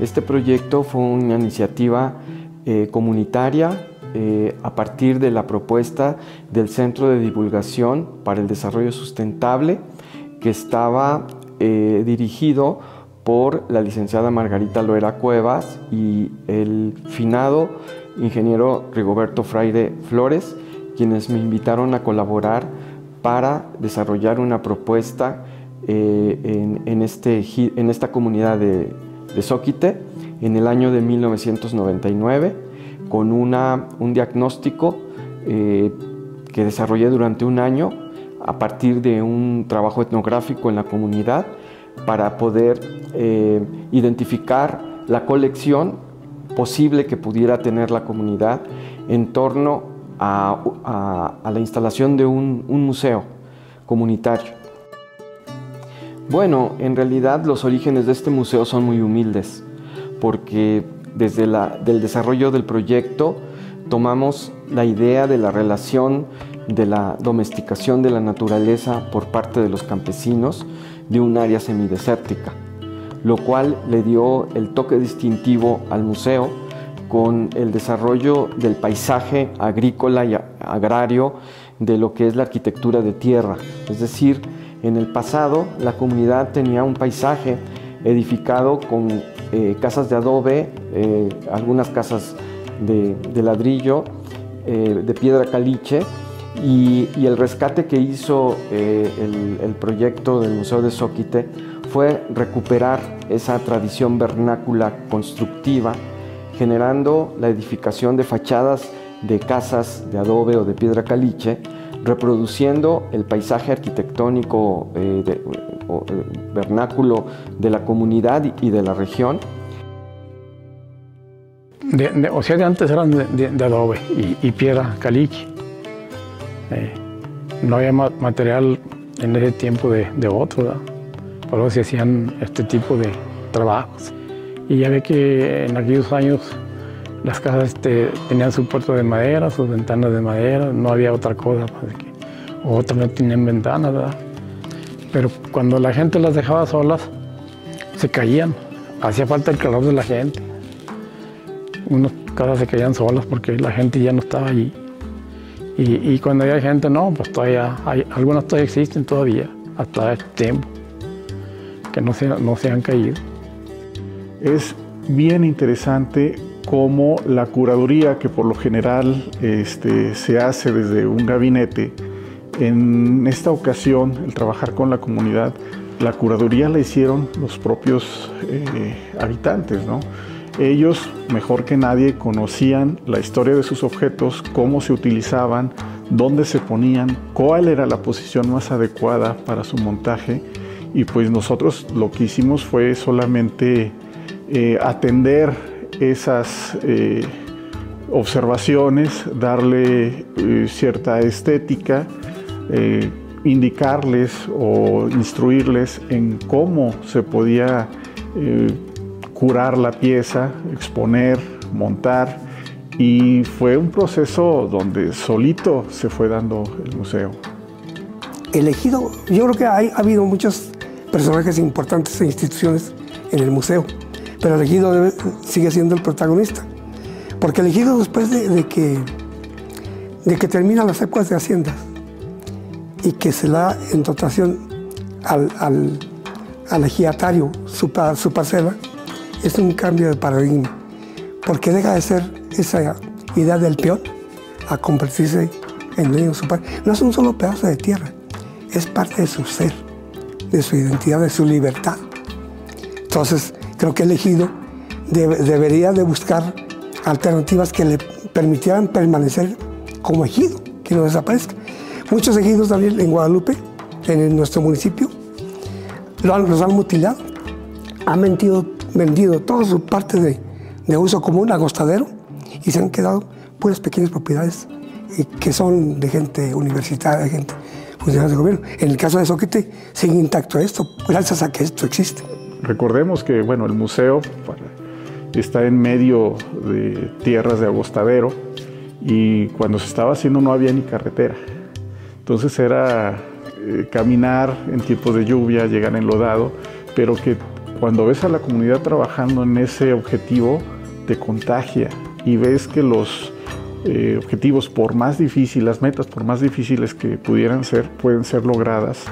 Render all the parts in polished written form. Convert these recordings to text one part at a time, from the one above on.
Este proyecto fue una iniciativa comunitaria a partir de la propuesta del Centro de Divulgación para el Desarrollo Sustentable, que estaba dirigido por la licenciada Margarita Loera Cuevas y el finado ingeniero Rigoberto Fraire Flores, quienes me invitaron a colaborar para desarrollar una propuesta en esta comunidad de Zoquite en el año de 1999, con un diagnóstico que desarrollé durante un año a partir de un trabajo etnográfico en la comunidad para poder identificar la colección posible que pudiera tener la comunidad en torno a la instalación de un museo comunitario. Bueno, en realidad los orígenes de este museo son muy humildes, porque desde el desarrollo del proyecto tomamos la idea de la relación de la domesticación de la naturaleza por parte de los campesinos de un área semidesértica, lo cual le dio el toque distintivo al museo con el desarrollo del paisaje agrícola y agrario de lo que es la arquitectura de tierra. Es decir, en el pasado la comunidad tenía un paisaje edificado con casas de adobe, algunas casas de ladrillo, de piedra caliche, y el rescate que hizo el proyecto del Museo de Zoquite fue recuperar esa tradición vernácula constructiva, generando la edificación de fachadas de casas de adobe o de piedra caliche, reproduciendo el paisaje arquitectónico vernáculo de la comunidad y de la región. O sea, de antes eran de adobe y piedra caliche. No había material en ese tiempo de otro, ¿verdad? Por eso se hacían este tipo de trabajos. Y ya ve que en aquellos años las casas tenían su puerta de madera, sus ventanas de madera, no había otra cosa, otras no tenían ventanas, ¿verdad? Pero cuando la gente las dejaba solas, se caían, hacía falta el calor de la gente. Unas casas se caían solas porque la gente ya no estaba allí. Y cuando había gente, no, pues todavía algunas todavía existen todavía, hasta este tiempo, que no se han caído. Es bien interesante cómo la curaduría, que por lo general se hace desde un gabinete, en esta ocasión, el trabajar con la comunidad, la curaduría la hicieron los propios habitantes, ¿no? Ellos, mejor que nadie, conocían la historia de sus objetos, cómo se utilizaban, dónde se ponían, cuál era la posición más adecuada para su montaje, y pues nosotros lo que hicimos fue solamente atender esas observaciones, darle cierta estética, indicarles o instruirles en cómo se podía curar la pieza, exponer, montar, y fue un proceso donde solito se fue dando el museo. El ejido, yo creo que ha habido muchos personajes importantes e instituciones en el museo, pero el ejido sigue siendo el protagonista, porque el ejido, después de que terminan las épocas de haciendas y que se da en dotación al ejidatario su parcela, es un cambio de paradigma, porque deja de ser esa idea del peón a convertirse en dueño de su parcela. No es un solo pedazo de tierra, es parte de su ser, de su identidad, de su libertad. Entonces, creo que el ejido debería de buscar alternativas que le permitieran permanecer como ejido, que no desaparezca. Muchos ejidos también en Guadalupe, en nuestro municipio, los han mutilado, han vendido toda su parte de uso común, agostadero, y se han quedado puras pequeñas propiedades que son de gente universitaria, de gente funcionaria del gobierno. En el caso de Zoquite sigue intacto esto, gracias a que esto existe. Recordemos que el museo está en medio de tierras de agostadero, y cuando se estaba haciendo no había ni carretera. Entonces era caminar en tiempos de lluvia, llegar enlodado, pero que cuando ves a la comunidad trabajando en ese objetivo, te contagia y ves que los objetivos, por más difíciles, las metas por más difíciles que pudieran ser, pueden ser logradas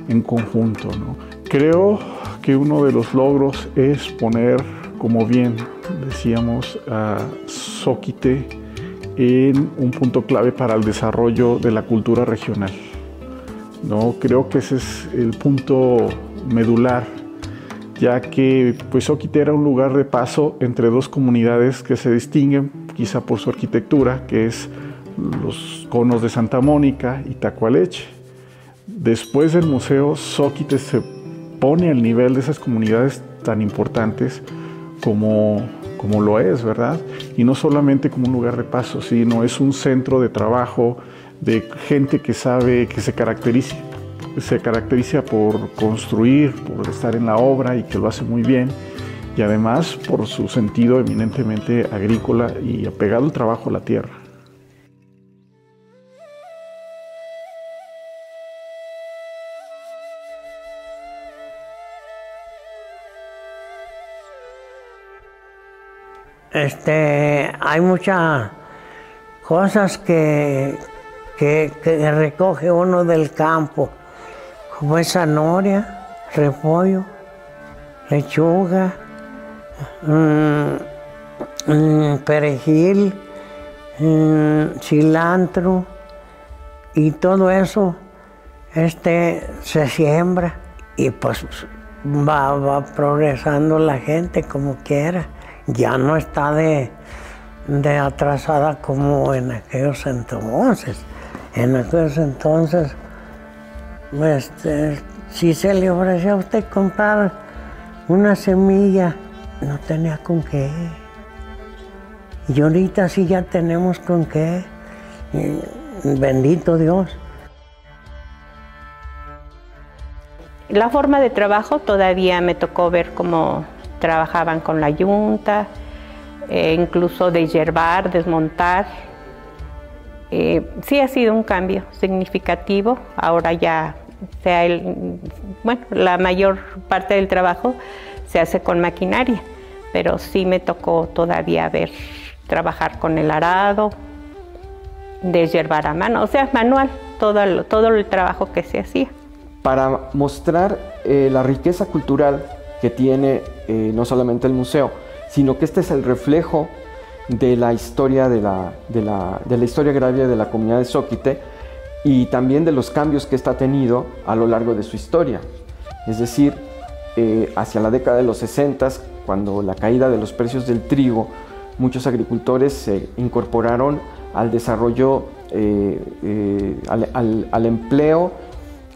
en conjunto, ¿no? Creo que uno de los logros es poner, como bien decíamos, a Zóquite en un punto clave para el desarrollo de la cultura regional, ¿no? Creo que ese es el punto medular, ya que pues Zóquite era un lugar de paso entre dos comunidades que se distinguen quizá por su arquitectura, que es los conos de Santa Mónica y Tacualeche. Después del museo, Zóquite se pone al nivel de esas comunidades tan importantes como lo es, ¿verdad? Y no solamente como un lugar de paso, sino es un centro de trabajo de gente que sabe, que se caracteriza por construir, por estar en la obra y que lo hace muy bien, y además por su sentido eminentemente agrícola y apegado al trabajo a la tierra. Hay muchas cosas que recoge uno del campo, como es zanahoria, repollo, lechuga, perejil, cilantro, y todo eso se siembra y pues va progresando la gente como quiera. Ya no está de atrasada como en aquellos entonces. En aquellos entonces, si se le ofrecía a usted comprar una semilla, no tenía con qué. Y ahorita sí ya tenemos con qué. Bendito Dios. La forma de trabajo todavía me tocó ver cómo trabajaban con la yunta, incluso deshiervar, desmontar. Sí ha sido un cambio significativo. Ahora ya la mayor parte del trabajo se hace con maquinaria, pero sí me tocó todavía ver trabajar con el arado, deshiervar a mano, o sea, manual, todo el trabajo que se hacía. Para mostrar la riqueza cultural que tiene no solamente el museo, sino que este es el reflejo de la historia de la historia agraria de la comunidad de Zóquite y también de los cambios que esta ha tenido a lo largo de su historia. Es decir, hacia la década de los 60, cuando la caída de los precios del trigo, muchos agricultores se incorporaron al desarrollo, al empleo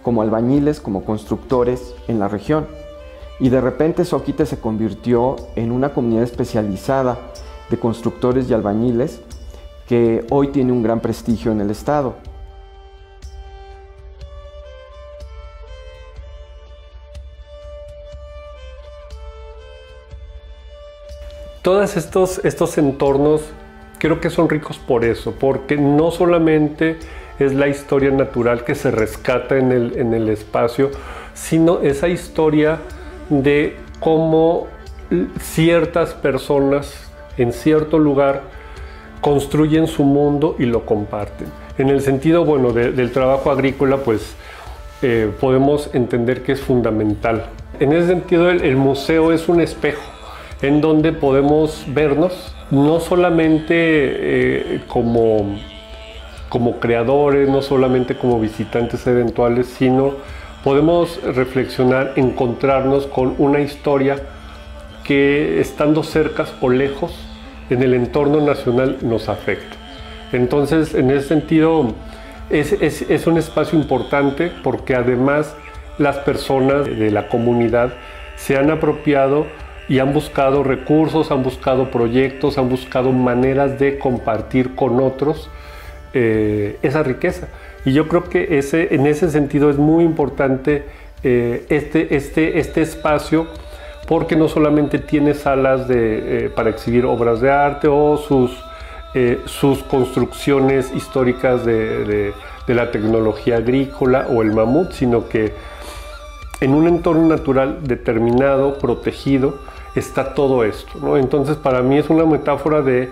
como albañiles, como constructores en la región. Y de repente Zóquite se convirtió en una comunidad especializada de constructores y albañiles que hoy tiene un gran prestigio en el estado. Todos estos entornos creo que son ricos por eso, porque no solamente es la historia natural que se rescata en el espacio, sino esa historia de cómo ciertas personas en cierto lugar construyen su mundo y lo comparten. En el sentido, bueno, del trabajo agrícola, pues podemos entender que es fundamental. En ese sentido, el museo es un espejo en donde podemos vernos, no solamente como creadores, no solamente como visitantes eventuales, sino podemos reflexionar, encontrarnos con una historia que, estando cerca o lejos, en el entorno nacional nos afecta. Entonces, en ese sentido, es un espacio importante porque además las personas de la comunidad se han apropiado y han buscado recursos, han buscado proyectos, han buscado maneras de compartir con otros esa riqueza. Y yo creo que en ese sentido es muy importante este espacio, porque no solamente tiene salas para exhibir obras de arte o sus construcciones históricas de la tecnología agrícola o el mamut, sino que en un entorno natural determinado, protegido, está todo esto, ¿no? Entonces, para mí es una metáfora de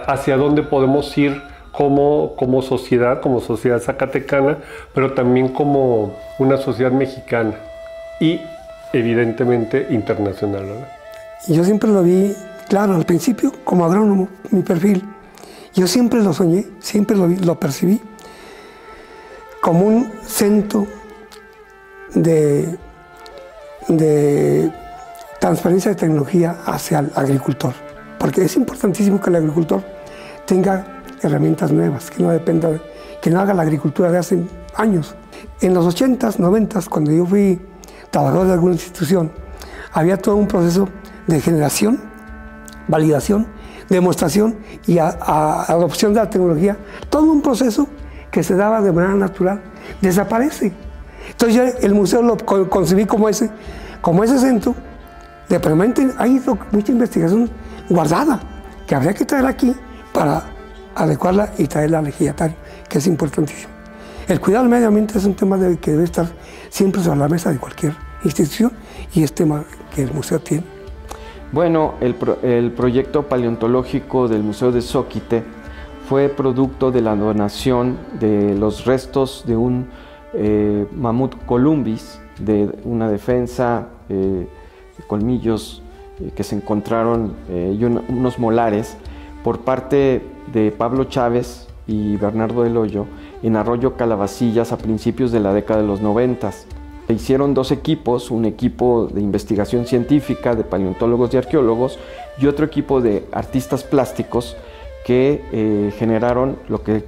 hacia dónde podemos ir como sociedad zacatecana, pero también como una sociedad mexicana y evidentemente internacional, ¿verdad? Yo siempre lo vi, claro, al principio, como agrónomo, mi perfil. Yo siempre lo soñé, siempre lo percibí como un centro de transferencia de tecnología hacia el agricultor. Porque es importantísimo que el agricultor tenga herramientas nuevas, que no dependa, que no haga la agricultura de hace años. En los 80s, 90s, cuando yo fui trabajador de alguna institución, había todo un proceso de generación, validación, demostración y adopción de la tecnología. Todo un proceso que se daba de manera natural, desaparece. Entonces yo el museo lo concebí como ese centro de permanente. Hay mucha investigación guardada que habría que traer aquí para adecuarla y traerla al ejidatario, que es importantísimo. El cuidado del medio ambiente es un tema que debe estar siempre sobre la mesa de cualquier institución y es tema que el museo tiene. Bueno, el proyecto paleontológico del Museo de Zóquite fue producto de la donación de los restos de un mamut columbis, de una defensa, colmillos que se encontraron y unos molares por parte de Pablo Chávez y Bernardo del Hoyo en Arroyo Calabacillas a principios de la década de los 90. Se hicieron dos equipos, un equipo de investigación científica de paleontólogos y arqueólogos y otro equipo de artistas plásticos que generaron lo que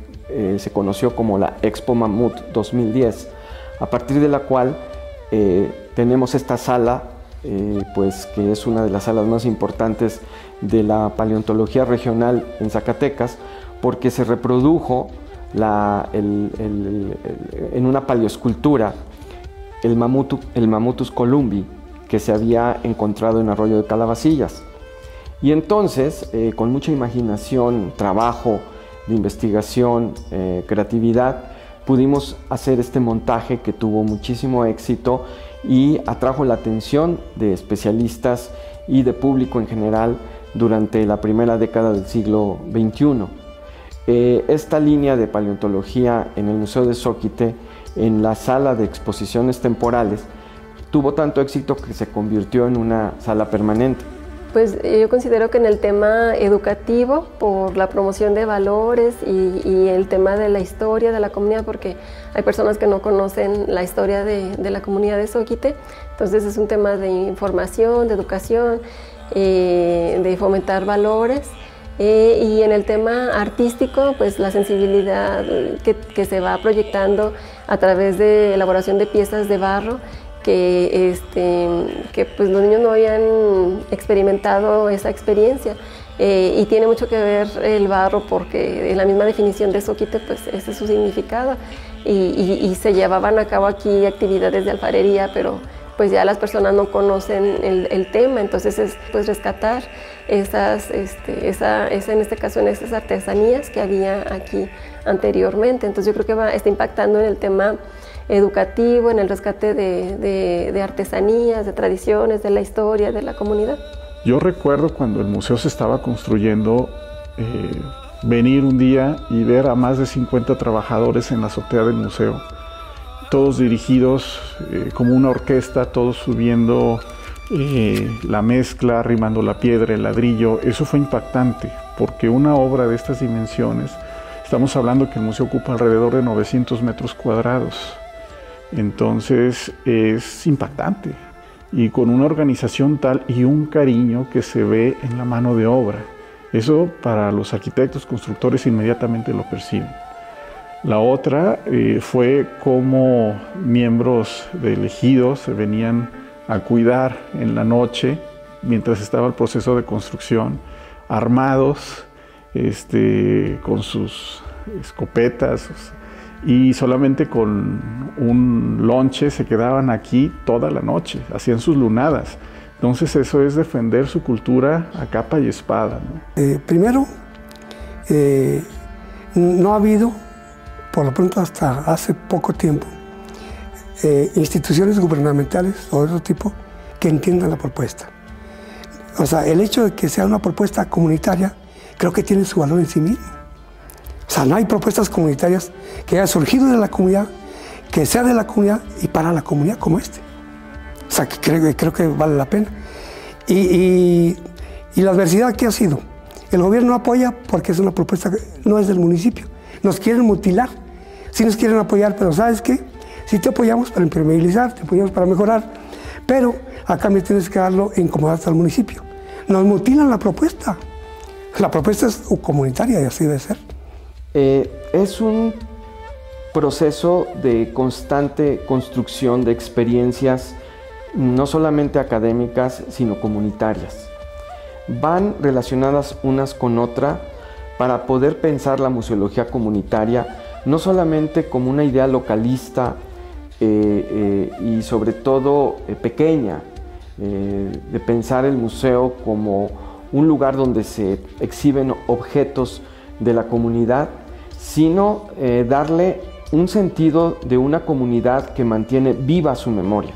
se conoció como la Expo Mamut 2010, a partir de la cual tenemos esta sala, pues que es una de las salas más importantes de la paleontología regional en Zacatecas, porque se reprodujo en una paleoescultura el Mammutus columbi que se había encontrado en Arroyo de Calabacillas. Y entonces, con mucha imaginación, trabajo de investigación, creatividad, pudimos hacer este montaje que tuvo muchísimo éxito y atrajo la atención de especialistas y de público en general durante la primera década del siglo XXI. Esta línea de paleontología en el Museo de Zóquite, en la sala de exposiciones temporales, tuvo tanto éxito que se convirtió en una sala permanente. Pues yo considero que en el tema educativo, por la promoción de valores y el tema de la historia de la comunidad, porque hay personas que no conocen la historia de la comunidad de Zóquite, entonces es un tema de información, de educación, de fomentar valores. Y en el tema artístico, pues la sensibilidad que se va proyectando a través de elaboración de piezas de barro, que pues los niños no habían experimentado esa experiencia. Y tiene mucho que ver el barro porque en la misma definición de Zóquite, pues ese es su significado. Y se llevaban a cabo aquí actividades de alfarería, pero pues ya las personas no conocen el tema, entonces es pues rescatar en este caso en esas artesanías que había aquí anteriormente. Entonces yo creo que está impactando en el tema educativo, en el rescate de artesanías, de tradiciones, de la historia de la comunidad. Yo recuerdo cuando el museo se estaba construyendo, venir un día y ver a más de 50 trabajadores en la azotea del museo, todos dirigidos como una orquesta, todos subiendo la mezcla, arrimando la piedra, el ladrillo. Eso fue impactante, porque una obra de estas dimensiones, estamos hablando que el museo ocupa alrededor de 900 metros cuadrados. Entonces es impactante, y con una organización tal y un cariño que se ve en la mano de obra. Eso para los arquitectos, constructores inmediatamente lo perciben. La otra fue cómo miembros del ejido se venían a cuidar en la noche mientras estaba el proceso de construcción, armados, con sus escopetas, y solamente con un lonche se quedaban aquí toda la noche, hacían sus lunadas. Entonces eso es defender su cultura a capa y espada, ¿no? Primero, no ha habido, por lo pronto hasta hace poco tiempo, instituciones gubernamentales o de otro tipo que entiendan la propuesta. O sea, el hecho de que sea una propuesta comunitaria creo que tiene su valor en sí mismo. O sea, no hay propuestas comunitarias que hayan surgido de la comunidad, que sea de la comunidad y para la comunidad como este. O sea, que creo que vale la pena. Y la adversidad, ¿qué ha sido? El gobierno apoya porque es una propuesta que no es del municipio. Nos quieren mutilar. Sí nos quieren apoyar, pero ¿sabes qué? Sí te apoyamos para impermeabilizar, te apoyamos para mejorar, pero a cambio tienes que darlo en comodidad al municipio. Nos mutilan la propuesta. La propuesta es comunitaria y así debe ser. Es un proceso de constante construcción de experiencias, no solamente académicas, sino comunitarias. Van relacionadas unas con otras para poder pensar la museología comunitaria no solamente como una idea localista y sobre todo pequeña, de pensar el museo como un lugar donde se exhiben objetos de la comunidad, sino darle un sentido de una comunidad que mantiene viva su memoria,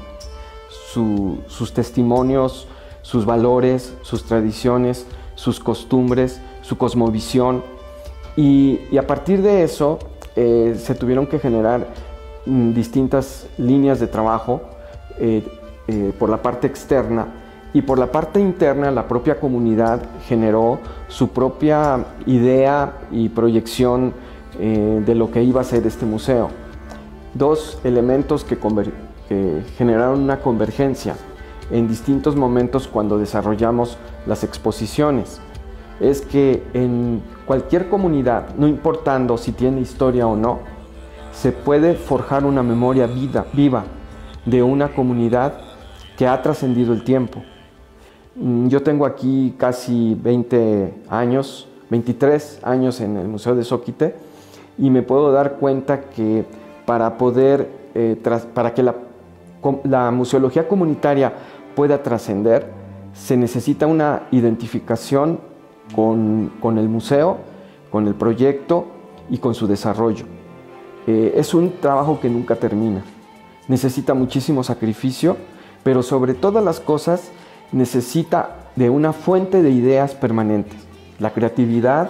sus testimonios, sus valores, sus tradiciones, sus costumbres, su cosmovisión. Y a partir de eso se tuvieron que generar distintas líneas de trabajo por la parte externa, y por la parte interna la propia comunidad generó su propia idea y proyección de lo que iba a ser este museo. Dos elementos que generaron una convergencia en distintos momentos cuando desarrollamos las exposiciones es que en cualquier comunidad, no importando si tiene historia o no, se puede forjar una memoria viva de una comunidad que ha trascendido el tiempo. Yo tengo aquí casi 20 años, 23 años en el Museo de Zóquite, y me puedo dar cuenta que para que la museología comunitaria pueda trascender, se necesita una identificación con el museo, con el proyecto y con su desarrollo. Es un trabajo que nunca termina. Necesita muchísimo sacrificio, pero sobre todas las cosas necesita de una fuente de ideas permanentes, la creatividad,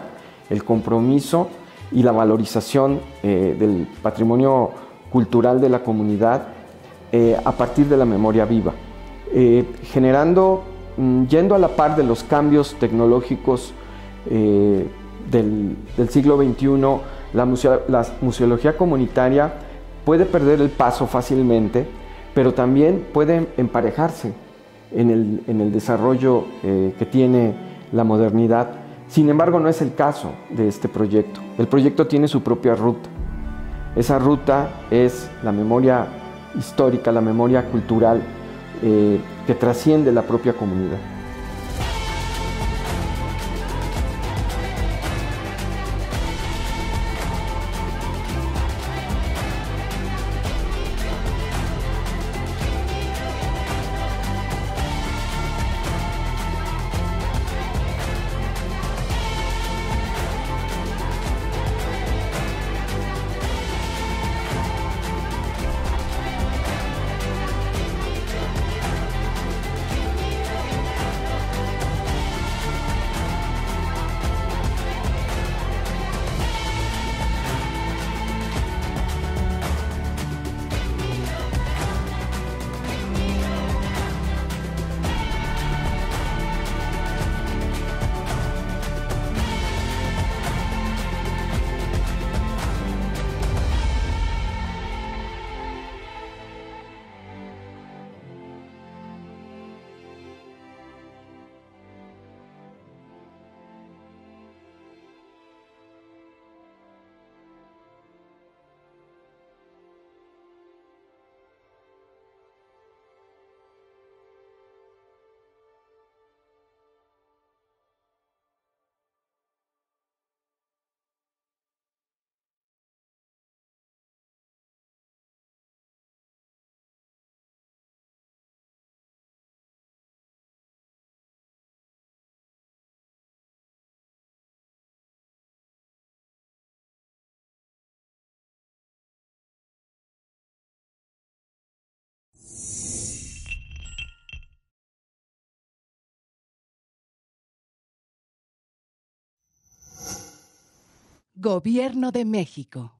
el compromiso y la valorización del patrimonio cultural de la comunidad a partir de la memoria viva, yendo a la par de los cambios tecnológicos del siglo XXI. La museología comunitaria puede perder el paso fácilmente, pero también puede emparejarse en el desarrollo que tiene la modernidad. Sin embargo, no es el caso de este proyecto. El proyecto tiene su propia ruta. Esa ruta es la memoria histórica, la memoria cultural que trasciende la propia comunidad. Gobierno de México.